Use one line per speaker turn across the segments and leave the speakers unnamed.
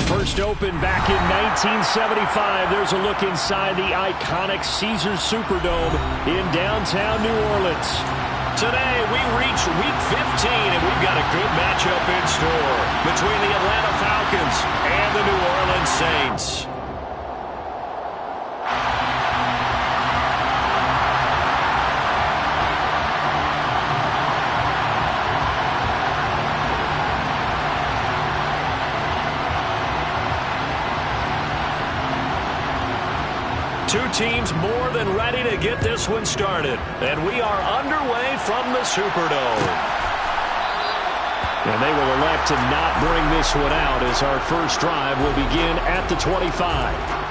First opened back in 1975. There's a look inside the iconic Caesars Superdome in downtown New Orleans.
Today, we reach Week 15, and we've got a good matchup in store between the Atlanta Falcons and the New Orleans Saints. Two teams more than ready to get this one started. And we are underway from the Superdome.
And they will elect to not bring this one out as our first drive will begin at the 25.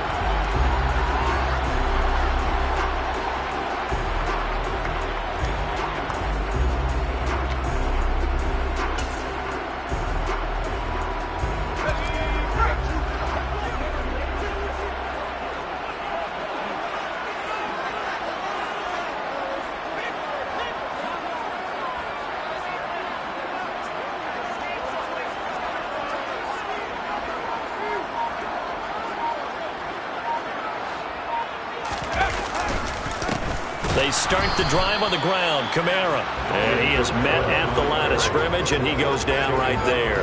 They start the drive on the ground. Kamara. And he is met at the line of scrimmage, and he goes down right there.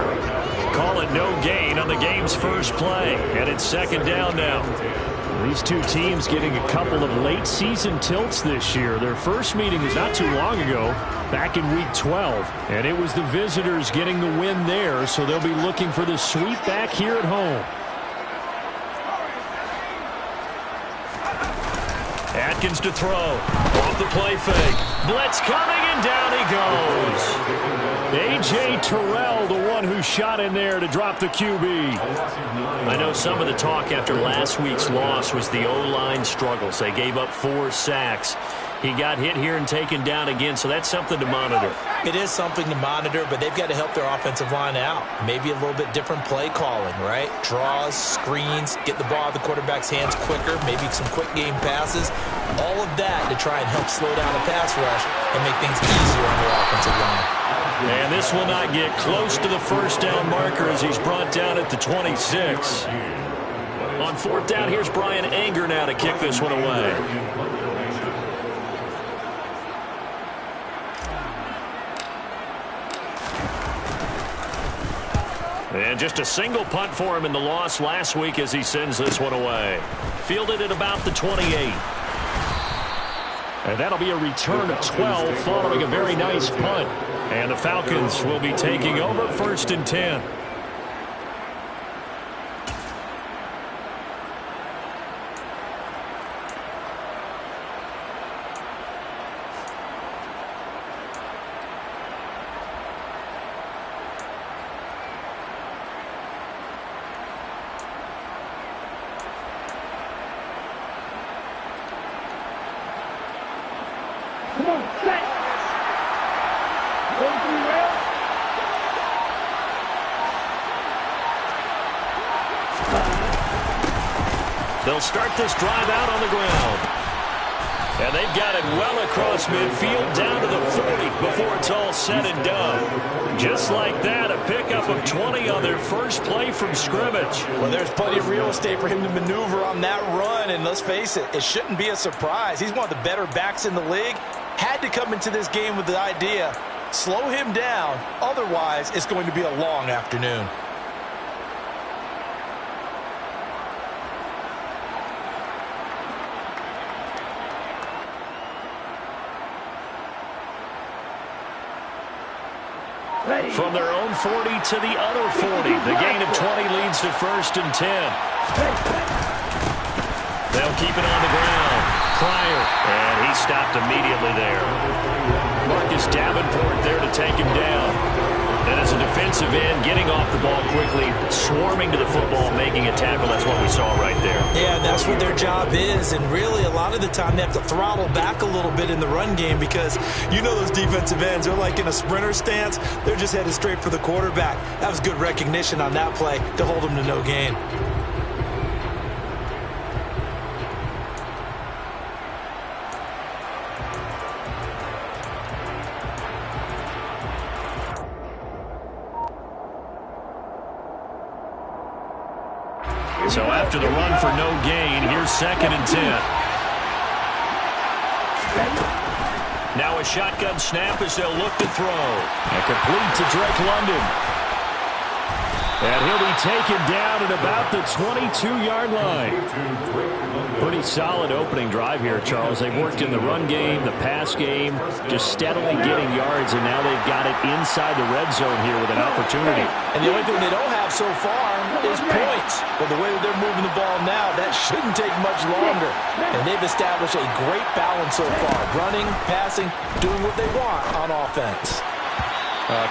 Call it no gain on the game's first play. And it's second down now.
These two teams getting a couple of late season tilts this year. Their first meeting was not too long ago, back in Week 12. And it was the visitors getting the win there, so they'll be looking for the sweep back here at home.
Atkins to throw. Off the play fake. Blitz coming, and down he goes.
A.J. Terrell, the one who shot in there to drop the QB.
I know some of the talk after last week's loss was the O-line struggles. They gave up 4 sacks. He got hit here and taken down again, so that's something to monitor.
It is something to monitor, but they've got to help their offensive line out. Maybe a little bit different play calling, right? Draws, screens, get the ball out of the quarterback's hands quicker, maybe some quick game passes. All of that to try and help slow down the pass rush and make things easier on their offensive line.
And this will not get close to the first down marker as he's brought down at the 26. On fourth down, here's Brian Anger now to kick this one away. And just a single punt for him in the loss last week as he sends this one away. Fielded at about the 28.
And that'll be a return of 12 following a very nice punt.
And the Falcons will be taking over first and 10. They'll start this drive out on the ground. And they've got it well across midfield down to the 40 before it's all said and done. Just like that, a pickup of 20 on their first play from scrimmage.
Well, there's plenty of real estate for him to maneuver on that run, and let's face it, it shouldn't be a surprise. He's one of the better backs in the league. Had to come into this game with the idea, slow him down, otherwise it's going to be a long afternoon.
From their own 40 to the other 40. The gain of 20 leads to first and 10. They'll keep it on the ground. Pryor, and he stopped immediately there. Marcus Davenport there to take him down. And as a defensive end, getting off the ball quickly, swarming to the football, making a tackle. That's what we saw right there.
Yeah, that's what their job is. And really, a lot of the time, they have to throttle back a little bit in the run game because you know those defensive ends, they're like in a sprinter stance. They're just headed straight for the quarterback. That was good recognition on that play to hold them to no gain.
So after the run for no gain, here's 2nd and 10. Now a shotgun snap as they'll look to throw.
And complete to Drake London. And he'll be taken down at about the 22-yard line. Pretty solid opening drive here, Charles. They've worked in the run game, the pass game, just steadily getting yards, and now they've got it inside the red zone here with an opportunity.
And the only thing they don't have so far is points. But the way that they're moving the ball now, that shouldn't take much longer. And they've established a great balance so far. Running, passing, doing what they want on offense.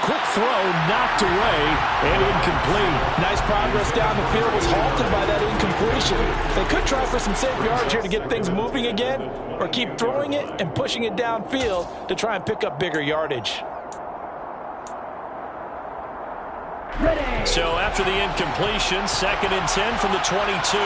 Quick throw, knocked away, and incomplete.
Nice progress down the field, was halted by that incompletion. They could try for some safe yards here to get things moving again, or keep throwing it and pushing it downfield to try and pick up bigger yardage.
So after the incompletion, 2nd and 10 from the 22.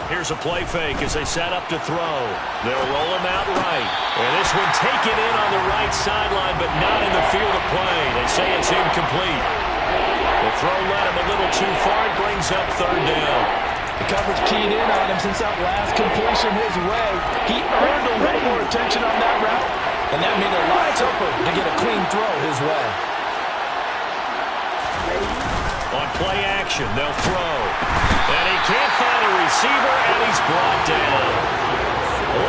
Here's a play fake as they set up to throw. They'll roll him out right. And this one taken in on the right sideline, but not in the field of play. They say it's incomplete. The throw led him a little too far. It brings up 3rd down.
The coverage keyed in on him since that last completion his way. He earned a little more attention on that route, and that made it a lot tougher to get a clean throw his way.
On play action, they'll throw. And he can't find a receiver, and he's brought down.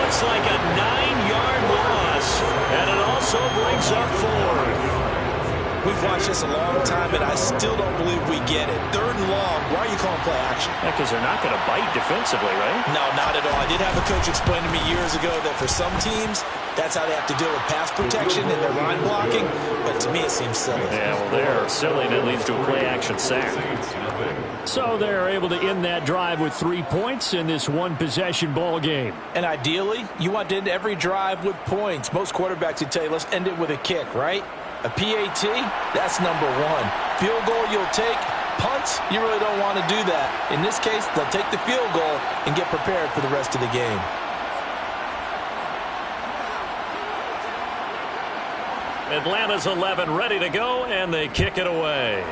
Looks like a 9-yard loss, and it also brings up 4th.
We've watched this a long time, and I still don't believe we get it. 3rd and long, why are you calling play action?
Yeah, because they're not going to bite defensively, right?
No, not at all. I did have a coach explain to me years ago that for some teams, that's how they have to deal with pass protection and their line blocking. But to me, it seems silly.
Yeah, well, they're silly, and it leads to a play-action sack.
So they're able to end that drive with 3 points in this one-possession ball game.
And ideally, you want to end every drive with points. Most quarterbacks would tell you, let's end it with a kick, right? A PAT, that's number 1. Field goal you'll take. Punts, you really don't want to do that. In this case, they'll take the field goal and get prepared for the rest of the game.
Atlanta's 11 ready to go, and they kick it away.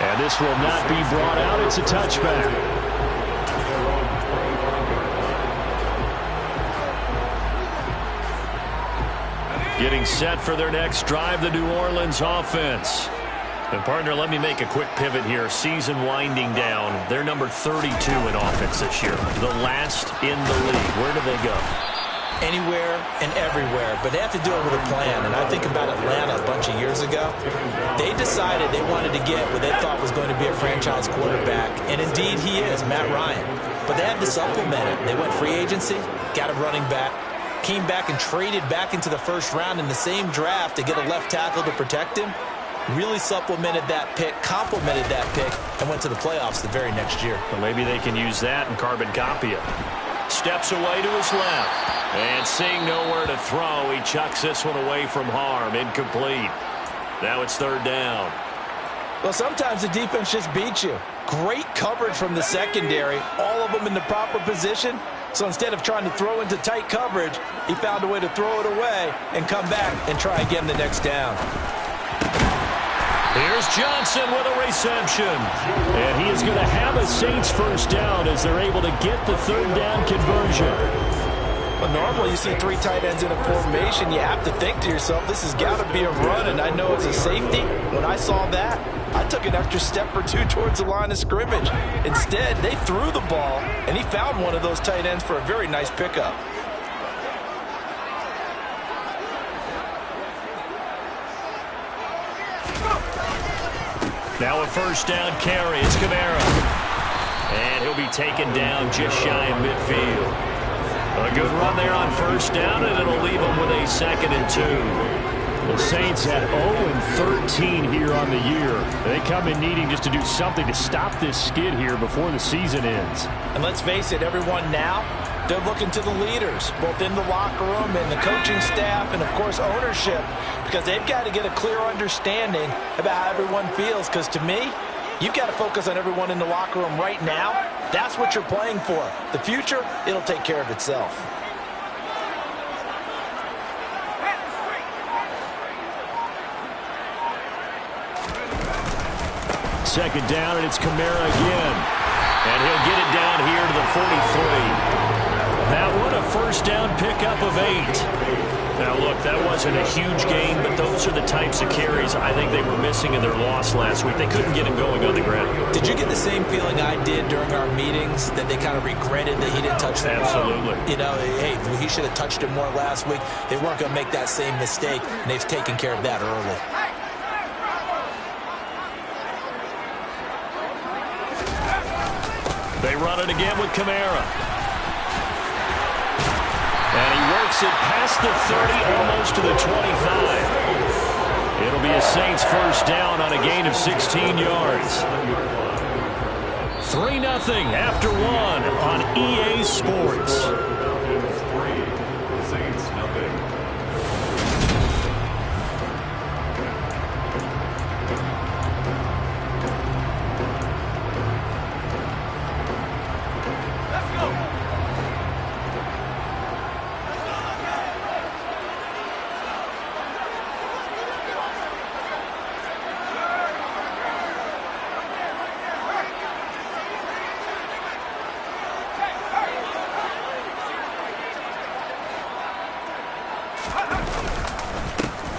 And this will not be brought out. It's a touchback.
Getting set for their next drive, the New Orleans offense. And, partner, let me make a quick pivot here. Season winding down. They're number 32 in offense this year. The last in the league. Where do they go?
Anywhere and everywhere, but they have to do it with a plan. And I think about Atlanta a bunch of years ago. They decided they wanted to get what they thought was going to be a franchise quarterback, and indeed he is, Matt Ryan. But they had to supplement it. They went free agency, got a running back, came back and traded back into the first round in the same draft to get a left tackle to protect him. Really supplemented that pick, complemented that pick, and went to the playoffs the very next year.
Well, maybe they can use that and carbon copy it. Steps away to his left. And seeing nowhere to throw, he chucks this one away from harm. Incomplete. Now it's 3rd down.
Well, sometimes the defense just beats you. Great coverage from the secondary, all of them in the proper position. So instead of trying to throw into tight coverage, he found a way to throw it away and come back and try again the next down.
Here's Johnson with a reception.
And he is going to have a Saints first down as they're able to get the 3rd down conversion.
Well, normally you see 3 tight ends in a formation, you have to think to yourself, this has got to be a run, and I know as a safety, when I saw that, I took an extra step or 2 towards the line of scrimmage. Instead, they threw the ball, and he found one of those tight ends for a very nice pickup.
Now a first down carry. It's Kamara. And he'll be taken down just shy of midfield. A good run there on first down, and it'll leave them with a 2nd and 2.
The Saints had 0-13 here on the year. They come in needing just to do something to stop this skid here before the season ends.
And let's face it, everyone now, they're looking to the leaders, both in the locker room and the coaching staff and, of course, ownership, because they've got to get a clear understanding about how everyone feels, because to me, You've got to focus on everyone in the locker room right now. That's what you're playing for. The future, it'll take care of itself.
Second down, and it's Kamara again.
And he'll get it down here to the 43.
That one a first down pickup of 8.
Now, look, that wasn't a huge gain, but those are the types of carries I think they were missing in their loss last week. They couldn't get him going on the ground.
Did you get the same feeling I did during our meetings, that they kind of regretted that he didn't touch the ball?
Absolutely.
You know, hey, he should have touched it more last week. They weren't going to make that same mistake, and they've taken care of that early.
They run it again with Kamara. And he works it past the 30, almost to the 25. It'll be a Saints first down on a gain of 16 yards.
3-0 after 1 on EA Sports.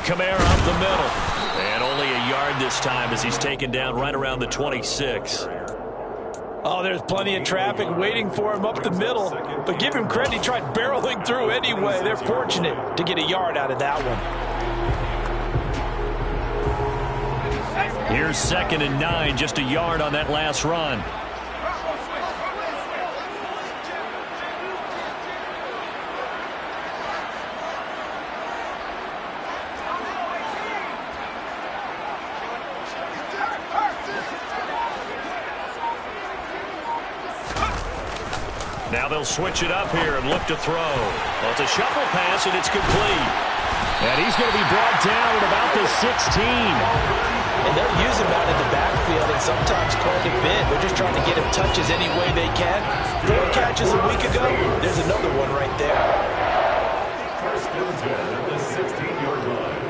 Kamara up the middle. And only a yard this time as he's taken down right around the 26.
Oh, there's plenty of traffic waiting for him up the middle. But give him credit, he tried barreling through anyway. They're fortunate to get a yard out of that one.
Here's 2nd and 9, just a yard on that last run. Now they'll switch it up here and look to throw. Well, it's a shuffle pass, and it's complete.
And he's going to be brought down at about the 16.
And they'll use him out in the backfield, and sometimes quite a bit. They're just trying to get him touches any way they can. 4 catches a week ago. There's another one right there.
First and 10 at the 16-yard line.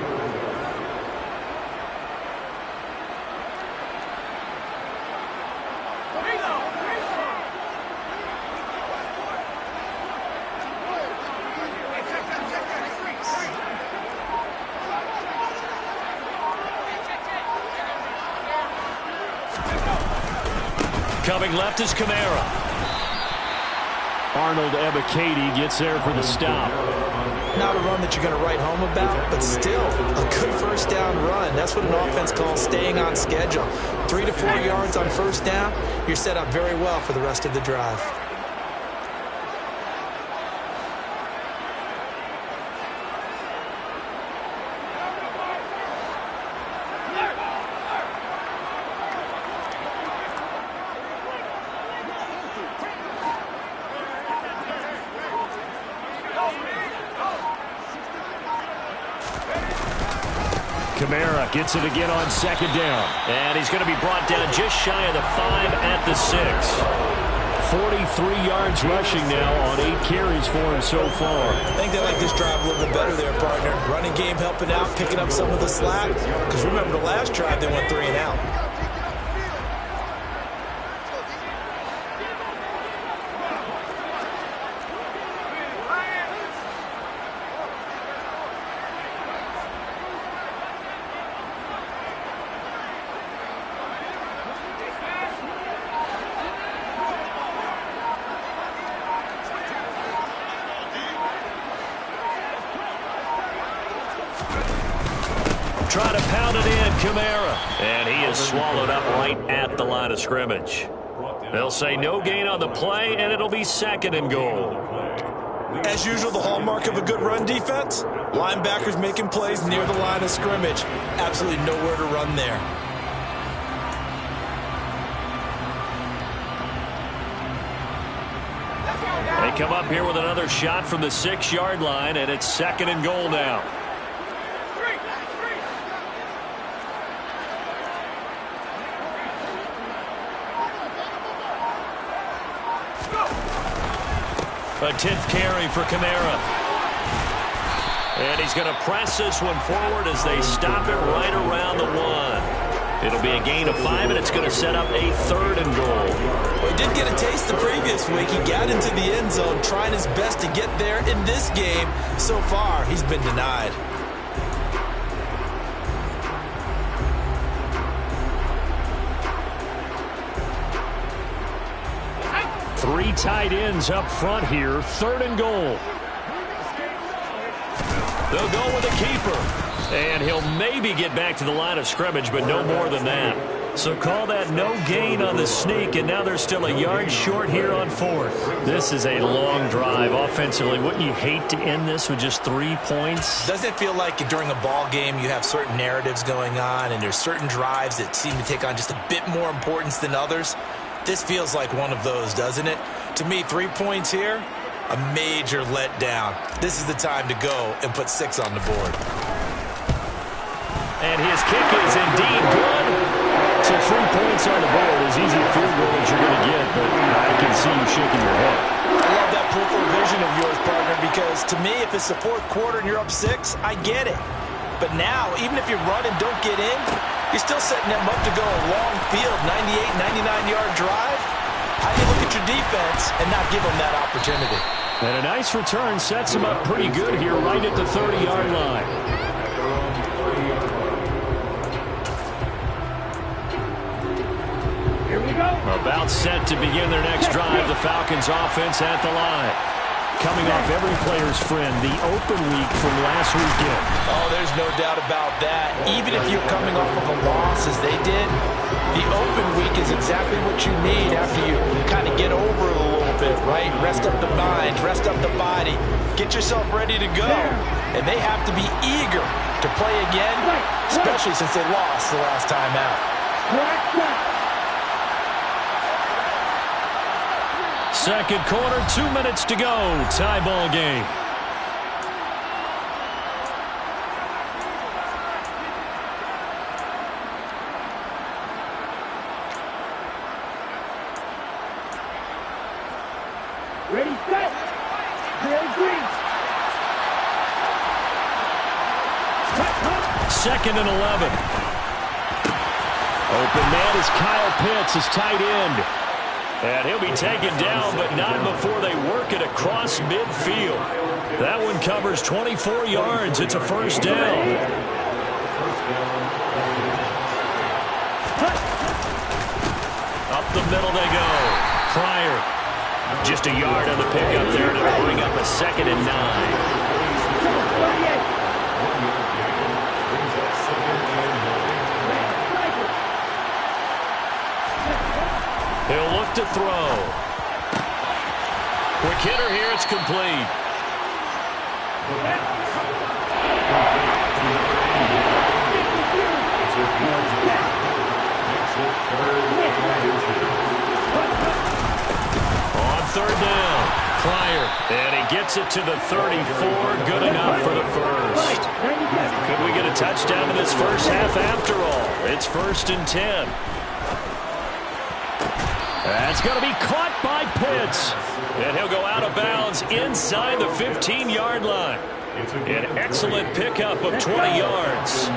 Coming left is Kamara.
Arnold Ebiketie gets there for the stop.
Not a run that you're going to write home about, but still a good first down run. That's what an offense calls staying on schedule. 3 to 4 yards on first down, you're set up very well for the rest of the drive.
Kamara gets it again on 2nd down.
And he's going to be brought down just shy of the 5 at the 6.
43 yards rushing now on 8 carries for him so far.
I think they like this drive a little bit better there, partner. Running game helping out, picking up some of the slack. Because remember, the last drive they went 3 and out.
Try to pound it in, Kamara. And he is swallowed up right at the line of scrimmage. They'll say no gain on the play, and it'll be 2nd and goal.
As usual, the hallmark of a good run defense, linebackers making plays near the line of scrimmage. Absolutely nowhere to run there.
They come up here with another shot from the 6-yard line, and it's 2nd and goal now. A 10th carry for Kamara. And he's going to press this one forward as they stop it right around the 1. It'll be a gain of 5, and it's going to set up a 3rd and goal.
Well, he did get a taste the previous week. He got into the end zone trying his best to get there in this game. So far, he's been denied.
Three tight ends up front here. 3rd and goal.
They'll go with a keeper. And he'll maybe get back to the line of scrimmage, but no more than that.
So call that no gain on the sneak, and now they're still a yard short here on 4th. This is a long drive offensively. Wouldn't you hate to end this with just 3 points?
Doesn't it feel like during a ball game you have certain narratives going on, and there's certain drives that seem to take on just a bit more importance than others? This feels like one of those, doesn't it? To me, 3 points here, a major letdown. This is the time to go and put 6 on the board.
And his kick is indeed good. So 3 points on the board, as easy a field goal as you're going to get, but I can see you shaking your head.
I love that peripheral vision of yours, partner, because to me, if it's the 4th quarter and you're up 6, I get it. But now, even if you run and don't get in, you're still setting them up to go a long field, 98, 99-yard drive. How do you look at your defense and not give them that opportunity?
And a nice return sets him up pretty good here right at the 30-yard line. About set to begin their next drive. The Falcons offense at the line. Coming off every player's friend, the open week from last weekend.
Oh, there's no doubt about that. Even if you're coming off of a loss as they did, the open week is exactly what you need after you kind of get over it a little bit, right? Rest up the mind, rest up the body, get yourself ready to go. And they have to be eager to play again, especially since they lost the last time out.
Second quarter, 2 minutes to go. Tie ball game.
Ready, set. Green.
2nd and 11. Open man is Kyle Pitts, his tight end. And he'll be taken down, but not before they work it across midfield. That one covers 24 yards. It's a 1st down. Up the middle they go. Pryor. Just a yard on the pickup there to bring up a 2nd and 9. He'll look to throw. Quick hitter here. It's complete. On 3rd down, Pryor. And he gets it to the 34. Good enough for the 1st. Could we get a touchdown in this first half after all? It's 1st and 10. That's going to be caught by Pitts. And he'll go out of bounds inside the 15-yard line. An excellent pickup of 20 yards.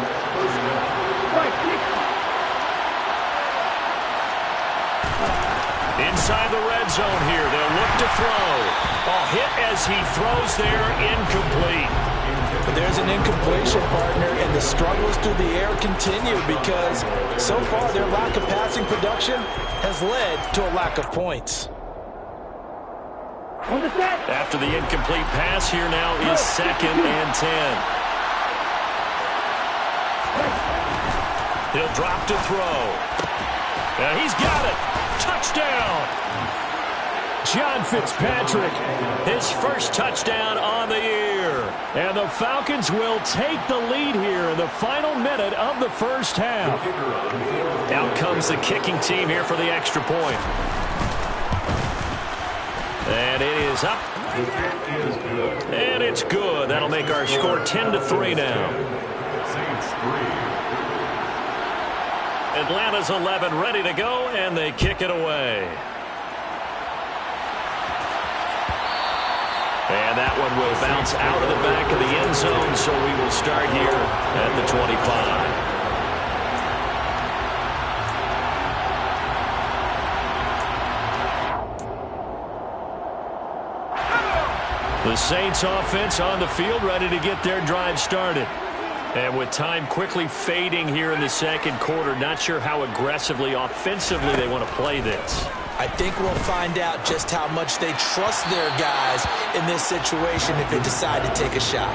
Inside the red zone here. They'll look to throw. A hit as he throws there, incomplete.
But there's an incompletion, partner, and the struggles through the air continue because so far their lack of passing production has led to a lack of points.
After the incomplete pass, here now is 2nd and 10. He'll drop to throw. And he's got it. Touchdown. John Fitzpatrick, his first touchdown on the year. And the Falcons will take the lead here in the final minute of the first half. Out comes the kicking team here for the extra point. And it is up. And it's good. That'll make our score 10-3 now. Atlanta's 11 ready to go, and they kick it away.
And that one will bounce out of the back of the end zone, so we will start here at the 25. The Saints offense on the field, ready to get their drive started. And with time quickly fading here in the second quarter, not sure how aggressively, offensively they want to play this.
I think we'll find out just how much they trust their guys in this situation if they decide to take a shot.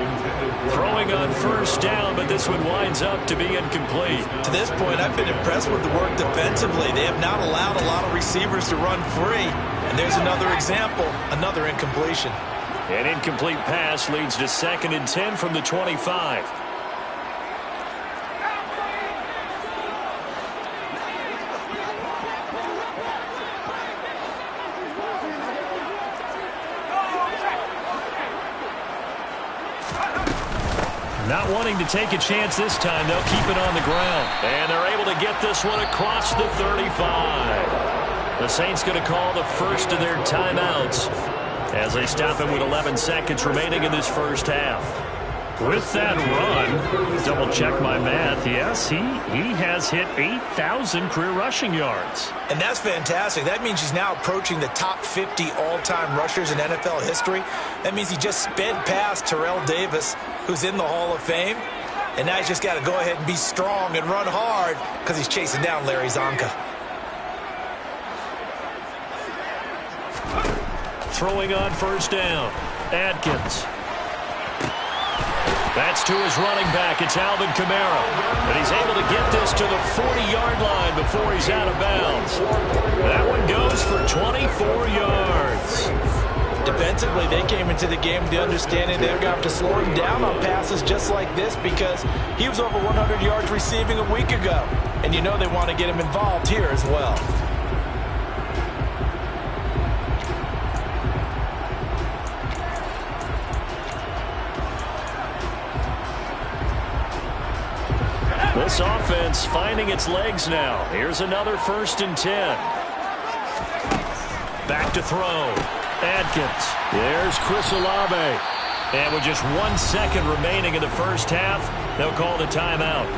Throwing on first down, but this one winds up to be incomplete.
To this point, I've been impressed with the work defensively. They have not allowed a lot of receivers to run free. And there's another example, another incompletion.
An incomplete pass leads to 2nd and 10 from the 25. Not wanting to take a chance this time, they'll keep it on the ground. And they're able to get this one across the 35. The Saints going to call the first of their timeouts as they stop him with 11 seconds remaining in this first half. With that run, double check my math, yes, he has hit 8,000 career rushing yards.
And that's fantastic. That means he's now approaching the top 50 all-time rushers in NFL history. That means he just sped past Terrell Davis, who's in the Hall of Fame. And now he's just got to go ahead and be strong and run hard because he's chasing down Larry Zonka.
Throwing on first down, Adkins. That's to his running back. It's Alvin Kamara. And he's able to get this to the 40-yard line before he's out of bounds. That one goes for 24 yards.
Defensively, they came into the game with the understanding they're going to have to slow him down on passes just like this because he was over 100 yards receiving a week ago. And you know they want to get him involved here as well.
This offense finding its legs now. Here's another 1st and 10. Back to throw. Adkins. There's Chris Olave. And with just 1 second remaining in the first half, they'll call the timeout.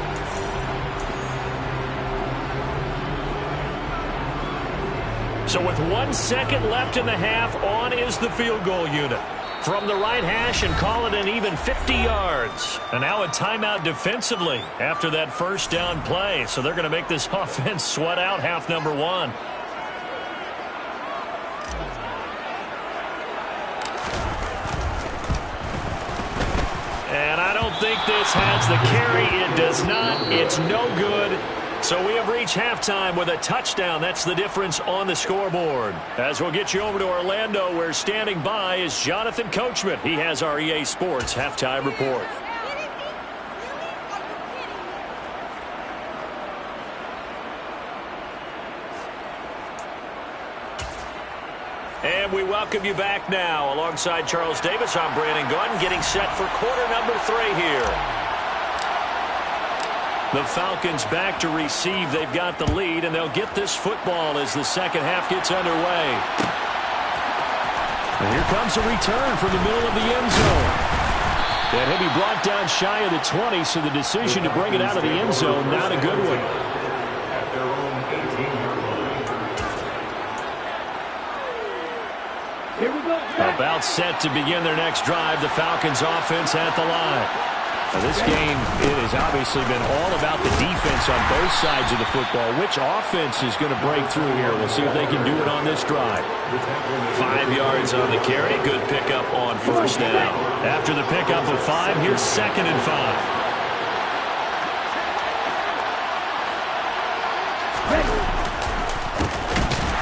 So with 1 second left in the half, on is the field goal unit. From the right hash and call it an even 50 yards. And now a timeout defensively after that first down play. So they're going to make this offense sweat out half number 1. And I don't think this has the carry. It does not. It's no good. So we have reached halftime with a touchdown. That's the difference on the scoreboard. As we'll get you over to Orlando, where standing by is Jonathan Coachman. He has our EA Sports halftime report. And we welcome you back now. Alongside Charles Davis, I'm Brandon Gordon, getting set for quarter number 3 here. The Falcons back to receive. They've got the lead, and they'll get this football as the second half gets underway. And here comes a return from the middle of the end zone. And he'll be brought down shy of the 20, so the decision to bring it out of the end zone, not a good one.
Here we go.
About set to begin their next drive. The Falcons offense at the line. Now this game, it has obviously been all about the defense on both sides of the football. Which offense is going to break through here? We'll see if they can do it on this drive. 5 yards on the carry. Good pickup on first down. After the pickup of 5, here's 2nd and 5.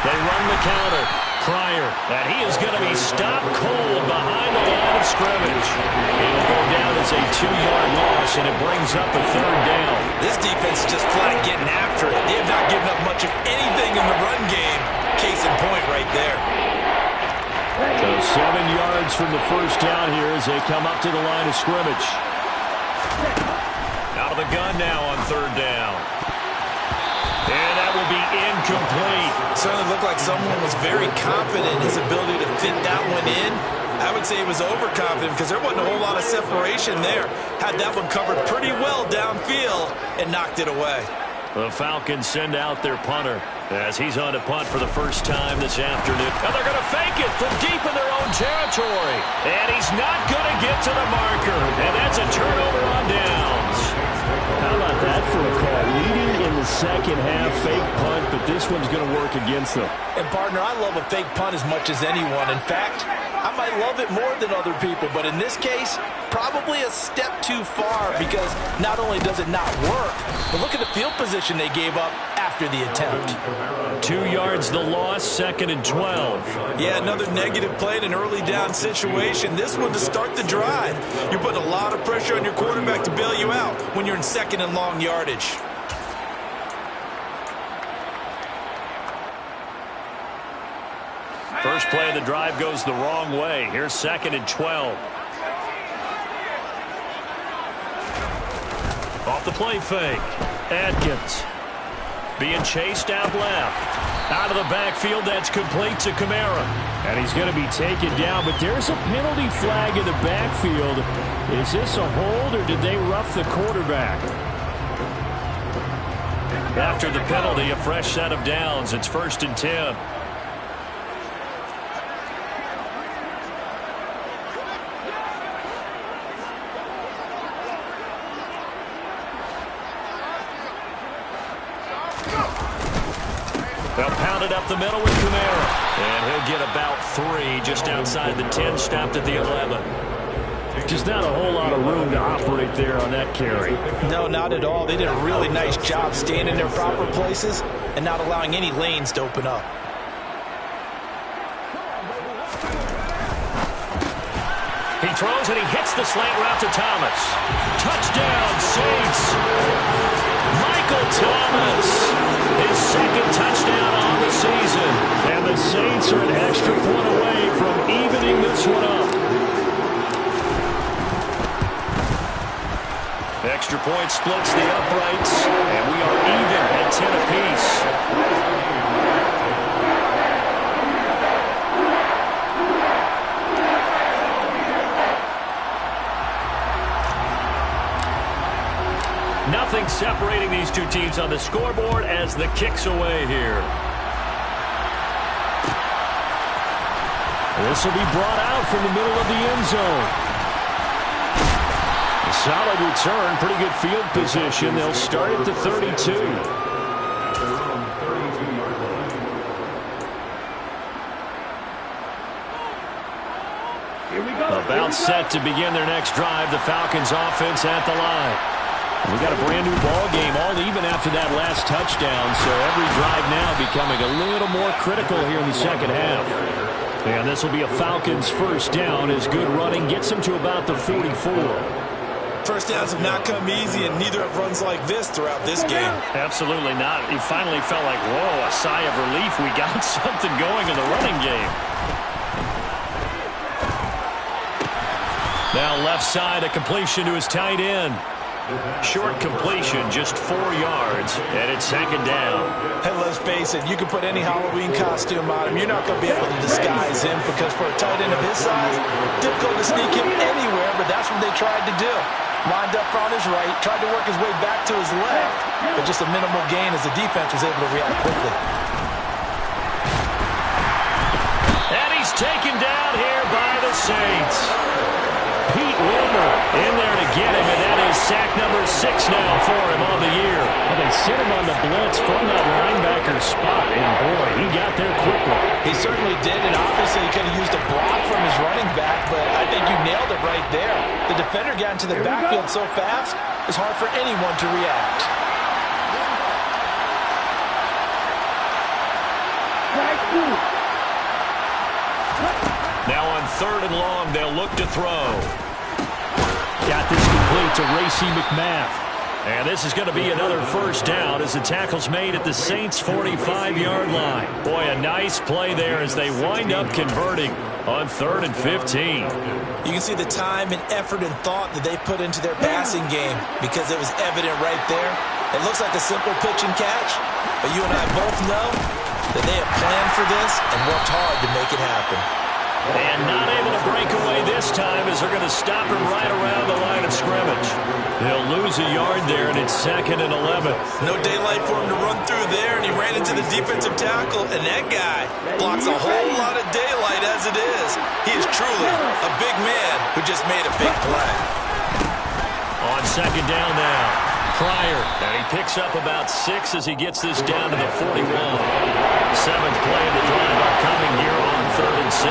They run the counter. Pryor, and he is going to be stopped cold behind the line of scrimmage. It will go down as a 2-yard loss, and it brings up a 3rd down.
This defense is just flat getting after it. They have not given up much of anything in the run game. Case in point right there.
So 7 yards from the first down here as they come up to the line of scrimmage. Out of the gun now on 3rd down. And that will be incomplete.
Certainly looked like someone was very confident in his ability to fit that one in. I would say he was overconfident because there wasn't a whole lot of separation there. Had that one covered pretty well downfield and knocked it away.
The Falcons send out their punter as he's on to punt for the first time this afternoon. And they're going to fake it from deep in their own territory. And he's not going to get to the marker. And that's a turnover on downs.
How about that for a call? Leading in the second half, fake punt, but this one's going to work against them.
And, partner, I love a fake punt as much as anyone. In fact, I might love it more than other people, but in this case, probably a step too far because not only does it not work, but look at the field position they gave up after the attempt.
2 yards the loss, 2nd and 12.
Yeah, another negative play in an early down situation. This one to start the drive. You're putting a lot of pressure on your quarterback to bail you out when you're in 2nd and long yardage.
First play of the drive goes the wrong way. Here's 2nd and 12. Off the play fake. Atkins being chased out left. Out of the backfield, that's complete to Kamara.
And he's going to be taken down, but there's a penalty flag in the backfield. Is this a hold, or did they rough the quarterback?
After the penalty, a fresh set of downs. It's 1st and 10. They'll pound it up the middle with Kamara. And he'll get about 3 just outside the 10, stopped at the 11.
Just not a whole lot of room to operate there on that carry.
No, not at all. They did a really nice job staying in their proper places and not allowing any lanes to open up.
He throws and he hits the slant route to Thomas. Touchdown, Saints. Michael Thomas, his 2nd touchdown on the season.
And the Saints are an extra point away from evening this one up.
Extra point splits the uprights, and we are even at 10 apiece. Nothing separating these two teams on the scoreboard as the kick's away here.
This will be brought out from the middle of the end zone. A solid return, pretty good field position. They'll start at the 32.
About set to begin their next drive. The Falcons offense at the line.
We got a brand new ball game, all even after that last touchdown, so every drive now becoming a little more critical here in the second half. And this will be a Falcons first down as good running gets them to about the 44.
First downs have not come easy, and neither have runs like this throughout this game.
Absolutely not. He finally felt like, whoa, a sigh of relief. We got something going in the running game. Now left side, a completion to his tight end. Short completion, just 4 yards, and it's 2nd down.
Hey, let's face it, you can put any Halloween costume on him. You're not going to be able to disguise him because for a tight end of his size, difficult to sneak him anywhere, but that's what they tried to do. Lined up on his right, tried to work his way back to his left, but just a minimal gain as the defense was able to react quickly.
And he's taken down here by the Saints. Pete Wilmer in there to get him, and that is sack number 6 now for him on the year.
Well, they sent him on the blitz from that linebacker spot, and boy, he got there quickly.
He certainly did, and obviously he could have used a block from his running back, but I think you nailed it right there. The defender got into the backfield so fast, it's hard for anyone to react.
Now on 3rd and long, they'll look to throw.
Got this complete to Racey McMath.
And this is going to be another first down as the tackle's made at the Saints' 45-yard line. Boy, a nice play there as they wind up converting on 3rd and 15.
You can see the time and effort and thought that they put into their passing game because it was evident right there. It looks like a simple pitch and catch, but you and I both know that they have planned for this and worked hard to make it happen.
And not able to break away this time as they're going to stop him right around the line of scrimmage. They'll lose a yard there, and it's 2nd and 11.
No daylight for him to run through there, and he ran into the defensive tackle, and that guy blocks a whole lot of daylight as it is. He is truly a big man who just made a big play.
On 2nd down now, Pryor, and he picks up about 6 as he gets this down to the 41. 7th play of the drive upcoming here on 3rd and 6.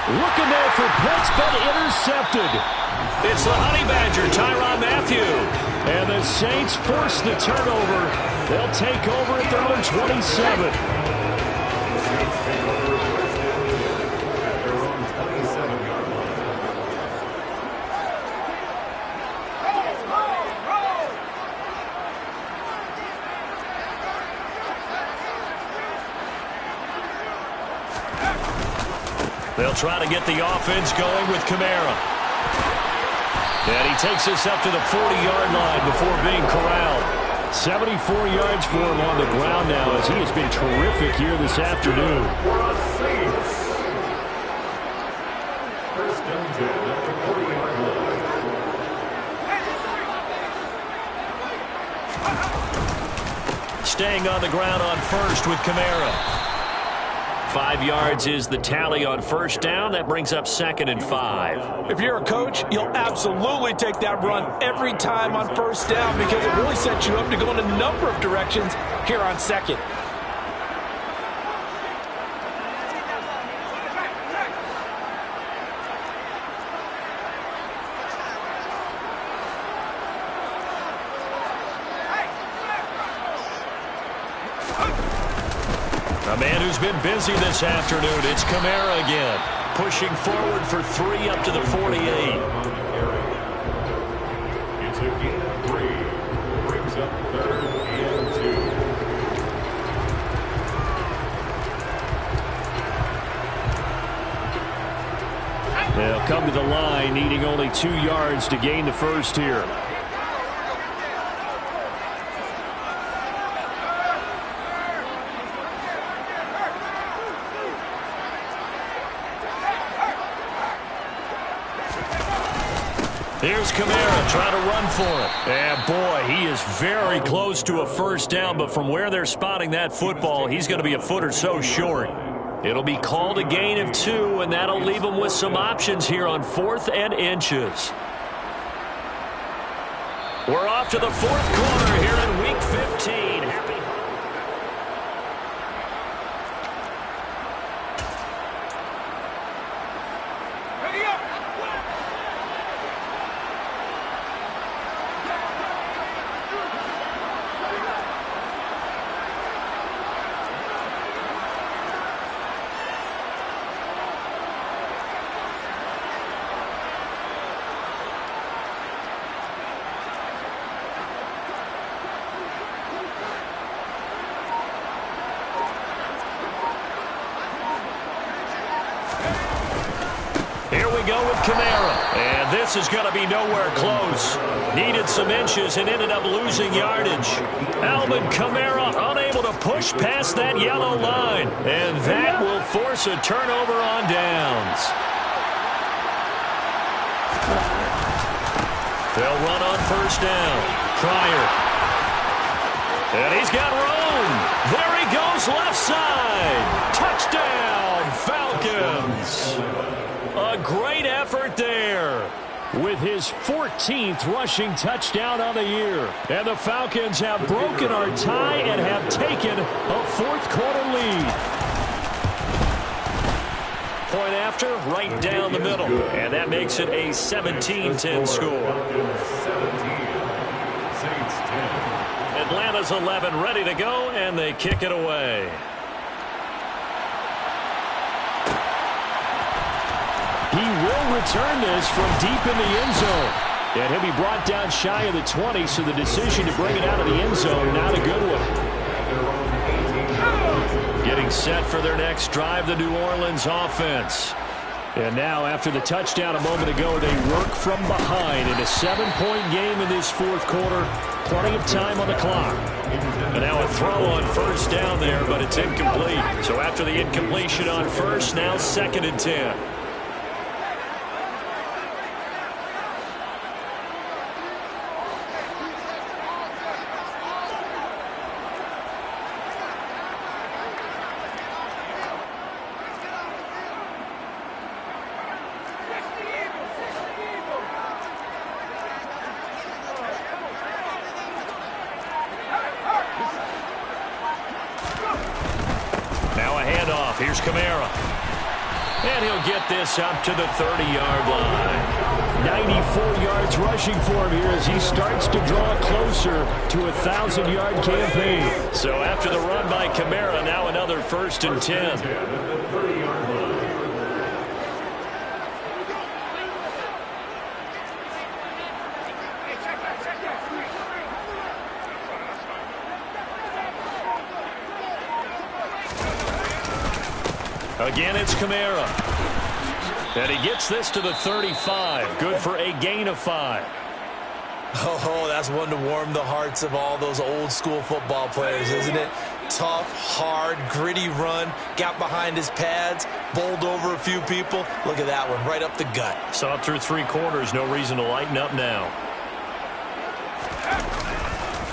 Looking there for Pitts, but intercepted.
It's the Honey Badger, Tyrann Mathieu.
And the Saints force the turnover. They'll take over at their own 27.
They'll try to get the offense going with Kamara. And he takes us up to the 40-yard line before being corralled.
74 yards for him on the ground now as he has been terrific here this afternoon.
First and 10 at the 40-yard line.
Staying on the ground on first with Kamara. 5 yards is the tally on first down. That brings up 2nd and 5.
If you're a coach, you'll absolutely take that run every time on first down because it really sets you up to go in a number of directions here on 2nd.
A man who's been busy this afternoon, it's Kamara again. Pushing forward for 3 up to the 48.
It's a gain of 3. Brings up 3rd and 2.
They'll come to the line, needing only 2 yards to gain the first here.
Here's Kamara trying to run for it. And boy, he is very close to a first down, but from where they're spotting that football, he's going to be a foot or so short. It'll be called a gain of 2, and that'll leave him with some options here on 4th and inches. We're off to the 4th quarter here in Week 15. Go with Kamara, and this is going to be nowhere close. Needed some inches and ended up losing yardage. Alvin Kamara unable to push past that yellow line, and that will force a turnover on downs. They'll run on first down. Pryor. And he's got room. There he goes left side. Touchdown, Falcons. A great effort there.
With his 14th rushing touchdown on the year. And the Falcons have broken our tie and have taken a 4th quarter lead.
Point after, right down the middle. And that makes it a 17-10 score.
17. Saints 10.
Atlanta's 11 ready to go, and they kick it away.
He will return this from deep in the end zone. And he'll be brought down shy of the 20, so the decision to bring it out of the end zone, not a good one.
Getting set for their next drive, the New Orleans offense.
And now, after the touchdown a moment ago, they work from behind in a 7-point game in this fourth quarter. Plenty of time on the clock. And now a throw on first down there, but it's incomplete. So after the incompletion on first, now 2nd and 10.
Here's Kamara. And he'll get this up to the 30-yard line.
94 yards rushing for him here as he starts to draw closer to a 1,000-yard campaign.
So after the run by Kamara, now another 1st and 10. Again, it's Kamara. And he gets this to the 35. Good for a gain of 5.
Oh, that's one to warm the hearts of all those old school football players, isn't it? Tough, hard, gritty run. Got behind his pads, bowled over a few people. Look at that one, right up the gut.
Saw it through 3 quarters. No reason to lighten up now.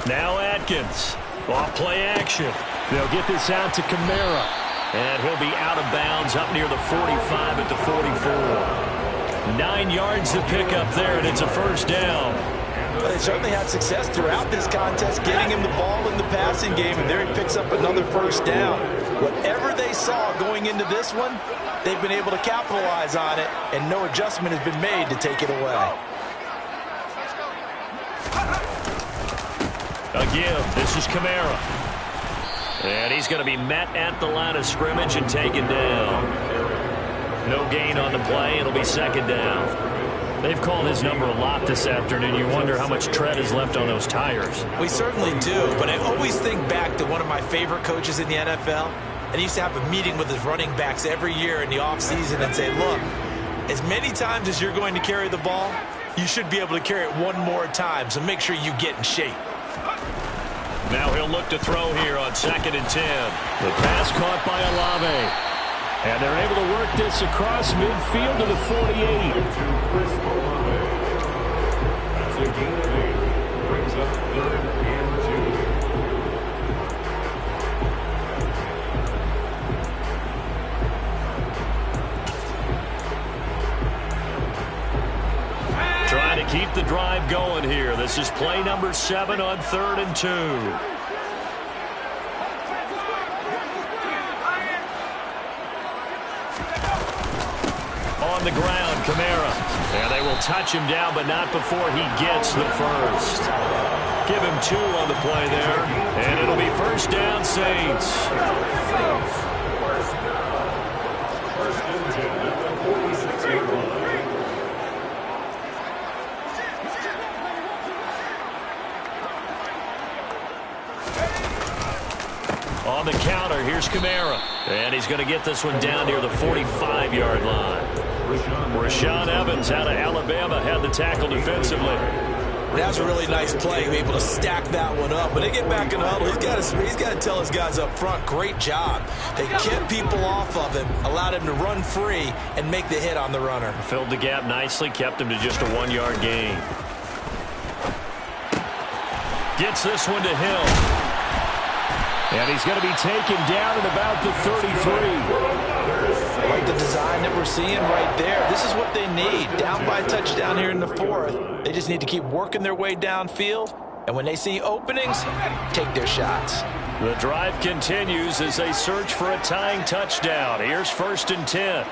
Now Atkins. Off play action.
They'll get this out to Kamara.
And he'll be out of bounds up near the 45 at the 44. 9 yards to pick up there, and it's a first down.
Well, they certainly had success throughout this contest, getting him the ball in the passing game, and there he picks up another first down. Whatever they saw going into this one, they've been able to capitalize on it, and no adjustment has been made to take it away.
Again, this is Kamara. And he's going to be met at the line of scrimmage and taken down. No gain on the play. It'll be 2nd down.
They've called his number a lot this afternoon. You wonder how much tread is left on those tires.
We certainly do, but I always think back to one of my favorite coaches in the NFL. And he used to have a meeting with his running backs every year in the offseason and say, look, as many times as you're going to carry the ball, you should be able to carry it one more time, so make sure you get in shape.
Now he'll look to throw here on 2nd and 10.
The pass caught by Olave. And they're able to work this across midfield to the 48.
That's a gain of 8. Brings up 3rd and
2. Trying to keep the drive going here. This is play number 7 on 3rd and 2. On the ground, Kamara. And they will touch him down, but not before he gets the first. Give him 2 on the play there. And it'll be first down, Saints.
First and 10 at the 46-yard line.
On the counter, here's Kamara. And he's going to get this one down near the 45-yard line. Rashaan Evans out of Alabama had the tackle defensively.
That's a really nice play, able to stack that one up. When they get back in the huddle, he's got to tell his guys up front, great job. They kept people off of him, allowed him to run free and make the hit on the runner.
Filled the gap nicely, kept him to just a 1-yard gain. Gets this one to Hill.
And he's going to be taken down at about the 33.
Like the design that we're seeing right there. This is what they need. Down by a touchdown here in the 4th. They just need to keep working their way downfield. And when they see openings, take their shots.
The drive continues as they search for a tying touchdown. Here's 1st and 10.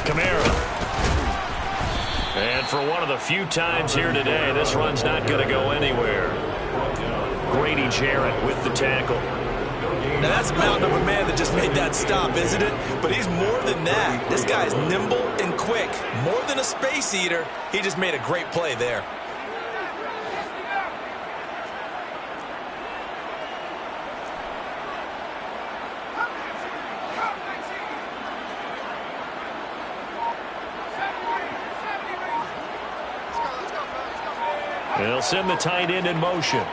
Kamara. And for one of the few times here today, this run's not going to go anywhere. Grady Jarrett with the tackle.
Now that's a mountain of a man that just made that stop, isn't it? But he's more than that. This guy's nimble and quick. More than a space eater. He just made a great play there.
They'll send the tight end in motion.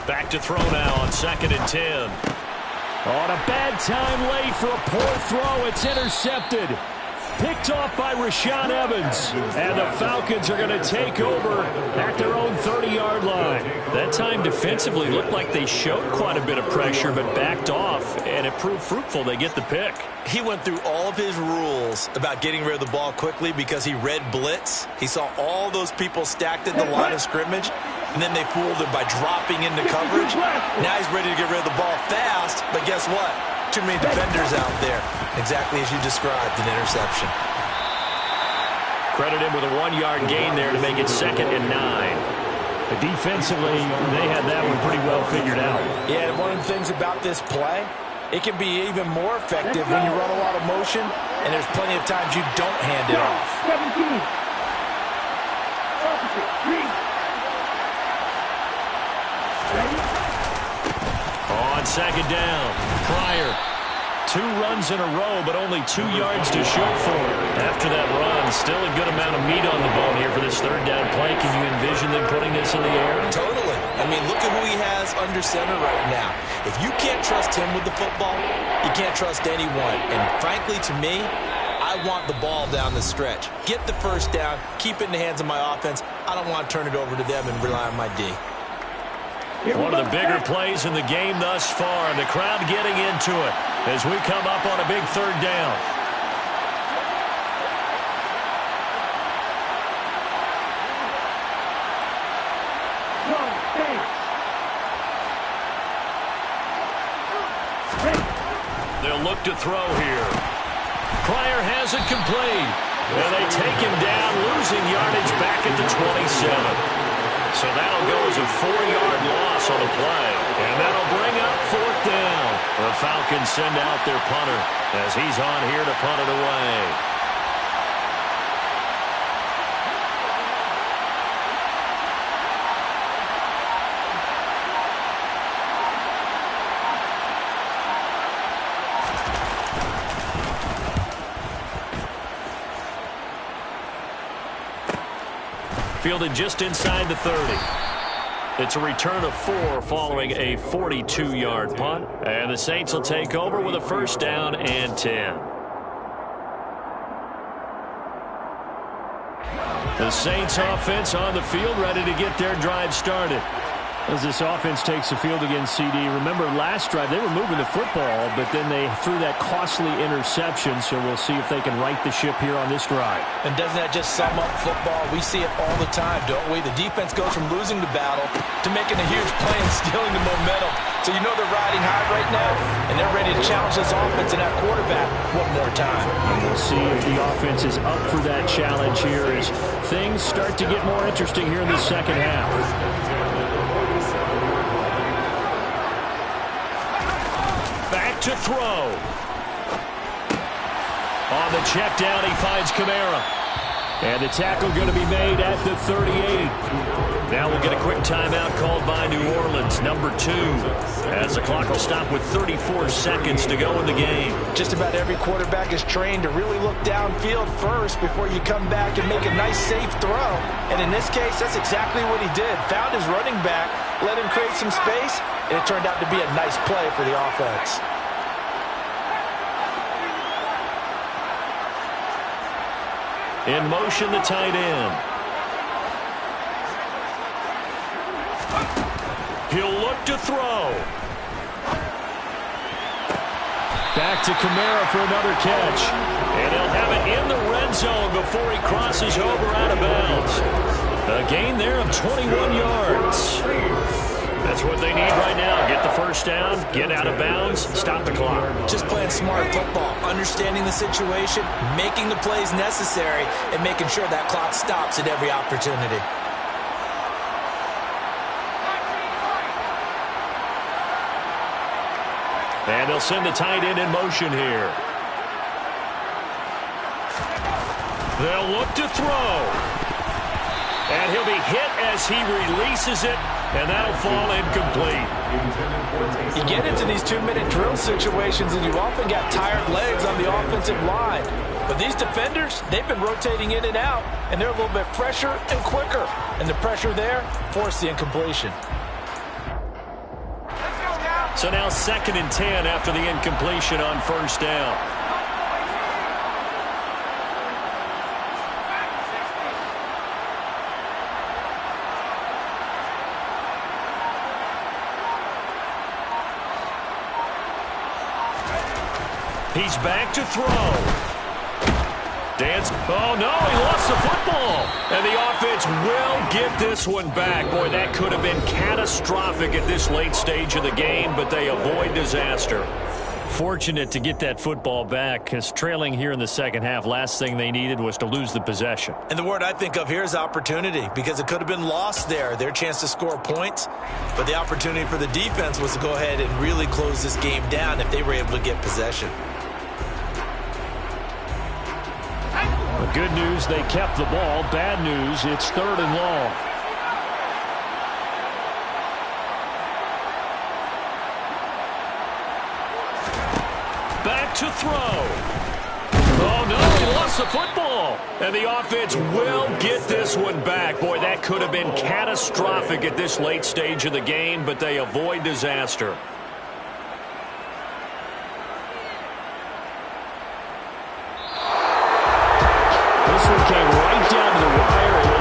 Back to throw now on 2nd and 10.
On a bad time late for a poor throw. It's intercepted. Picked off by Rashaan Evans. And the Falcons are going to take over at their own 30-yard line.
That time defensively looked like they showed quite a bit of pressure but backed off, and it proved fruitful. They get the pick.
He went through all of his rules about getting rid of the ball quickly because he read blitz. He saw all those people stacked at the line of scrimmage, and then they fooled him by dropping into coverage. Now he's ready to get rid of the ball fast, but guess what? Too many defenders out there. Exactly as you described, an interception.
Credit him with a 1-yard gain there to make it 2nd and 9.
But defensively, they had that one pretty well figured out.
Yeah, and one of the things about this play, it can be even more effective when you run a lot of motion, and there's plenty of times you don't hand it off.
17. Opposite. 3. Ready?
On 2nd down, Pryor.
2 runs in a row, but only 2 yards to show for it.
After that run, still a good amount of meat on the bone here for this 3rd down play. Can you envision them putting this in the air?
Totally. I mean, look at who he has under center right now. If you can't trust him with the football, you can't trust anyone. And frankly, to me, I want the ball down the stretch. Get the 1st down, keep it in the hands of my offense. I don't want to turn it over to them and rely on my D.
One of the bigger plays in the game thus far, and the crowd getting into it as we come up on a big 3rd down. They'll look to throw here. Pryor has it complete, and they take him down, losing yardage back at the 27. So that'll go as a 4-yard loss on the play. And that'll bring up 4th down. The Falcons send out their punter as he's on here to punt it away. Fielded just inside the 30. It's a return of 4 following a 42-yard punt. And the Saints will take over with a 1st down and 10. The Saints offense on the field, ready to get their drive started.
As this offense takes the field against CD, remember last drive they were moving the football, but then they threw that costly interception, so we'll see if they can right the ship here on this drive.
And doesn't that just sum up football? We see it all the time, don't we? The defense goes from losing the battle to making a huge play and stealing the momentum. So you know they're riding high right now, and they're ready to challenge this offense and that quarterback one more time.
And we'll see if the offense is up for that challenge here as things start to get more interesting here in the 2nd half.
Back to throw. On the check down, he finds Kamara.
And the tackle going to be made at the 38.
Now we'll get a quick timeout called by New Orleans, number 2, as the clock will stop with 34 seconds to go in the game.
Just about every quarterback is trained to really look downfield first before you come back and make a nice, safe throw. And in this case, that's exactly what he did. Found his running back, let him create some space, and it turned out to be a nice play for the offense.
In motion, the tight end. He'll look to throw.
Back to Kamara for another catch.
And he'll have it in the red zone before he crosses over out of bounds. A gain there of 21 yards. That's what they need right now. Get the 1st down, get out of bounds, stop the clock.
Just playing smart football, understanding the situation, making the plays necessary, and making sure that clock stops at every opportunity.
And they'll send the tight end in motion here. They'll look to throw. And he'll be hit as he releases it, and that'll fall incomplete.
You get into these 2-minute drill situations, and you often got tired legs on the offensive line. But these defenders, they've been rotating in and out, and they're a little bit fresher and quicker. And the pressure there forced the incompletion.
So now 2nd and 10 after the incompletion on 1st down. He's back to throw. Dance. Oh, no, he lost the football. And the offense will get this one back. Boy, that could have been catastrophic at this late stage of the game, but they avoid disaster.
Fortunate to get that football back, because trailing here in the second half, last thing they needed was to lose the possession.
And the word I think of here is opportunity, because it could have been lost there, their chance to score points. But the opportunity for the defense was to go ahead and really close this game down if they were able to get possession.
Good news, they kept the ball. Bad news, it's 3rd and long.
Back to throw. Oh, no, he lost the football. And the offense will get this one back. Boy, that could have been catastrophic at this late stage of the game, but they avoid disaster.
This one came right down to the wire.